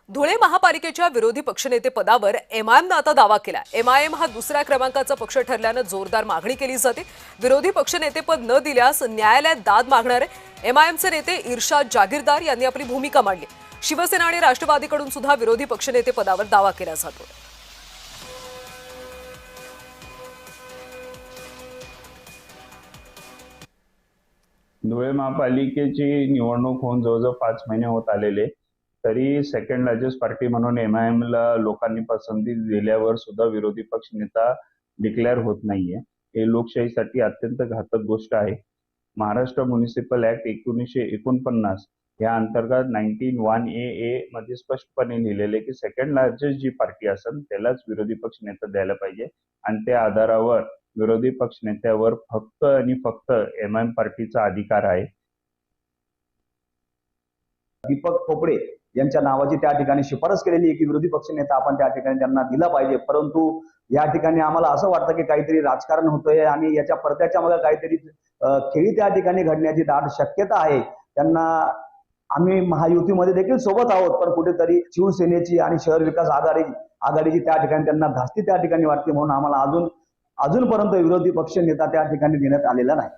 धुळे महापालिकेच्या विरोधी पक्षनेते पदावर एमआयएमनं आता दावा केला। एमआयएम हा दुसऱ्या क्रमांकाचा पक्ष ठरल्यानं जोरदार मागणी केली जाते। विरोधी पक्षनेतेपद न दिल्यास न्यायालयात दाद मागणार आहे। एमआयएमचे नेते इर्शाद जागीरदार यांनी आपली भूमिका मांडली। शिवसेना आणि राष्ट्रवादीकडून सुद्धा विरोधी पक्षनेते पदावर दावा केला जातो। धुळे महापालिकेची निवडणूक होऊन जवळजवळ 5 महिने होत आलेले, तरी सेकंड लार्जेस्ट पार्टी म्हणून एमआयएमला लोकांनी पसंती दिल्यावर सुद्धा विरोधी पक्ष नेता डिक्लेअर होत नाहीये। हे लोकशाहीसाठी अत्यंत घातक गोष्ट आहे। महाराष्ट्र म्युनिसिपल ऍक्ट 1949 या अंतर्गत 19(1)AA मध्ये स्पष्टपणे लिहिलेले की सेकंड लार्जेस्ट जी पार्टी असेल त्यालाच विरोधी पक्ष नेता द्यायला पाहिजे आणि त्या आधारावर विरोधी पक्ष नेत्यावर फक्त आणि फक्त एमआयएम पार्टीचा अधिकार आहे। दीपक खोपडे यांच्या नावाची त्या ठिकाणी शिफारस केलेली आहे की विरोधी पक्षनेता आपण त्या ठिकाणी त्यांना दिला पाहिजे, परंतु या ठिकाणी आम्हाला असं वाटतं की काहीतरी राजकारण होतंय आणि याच्या पडद्याच्या मागे काहीतरी खेळी त्या ठिकाणी घडण्याची दाट शक्यता आहे। त्यांना आम्ही महायुतीमध्ये देखील सोबत आहोत, पण कुठेतरी शिवसेनेची आणि शहर विकास आघाडीची त्या ठिकाणी त्यांना धास्ती त्या ठिकाणी वाटते, म्हणून आम्हाला अजूनपर्यंत विरोधी पक्ष नेता त्या ठिकाणी देण्यात आलेला नाही।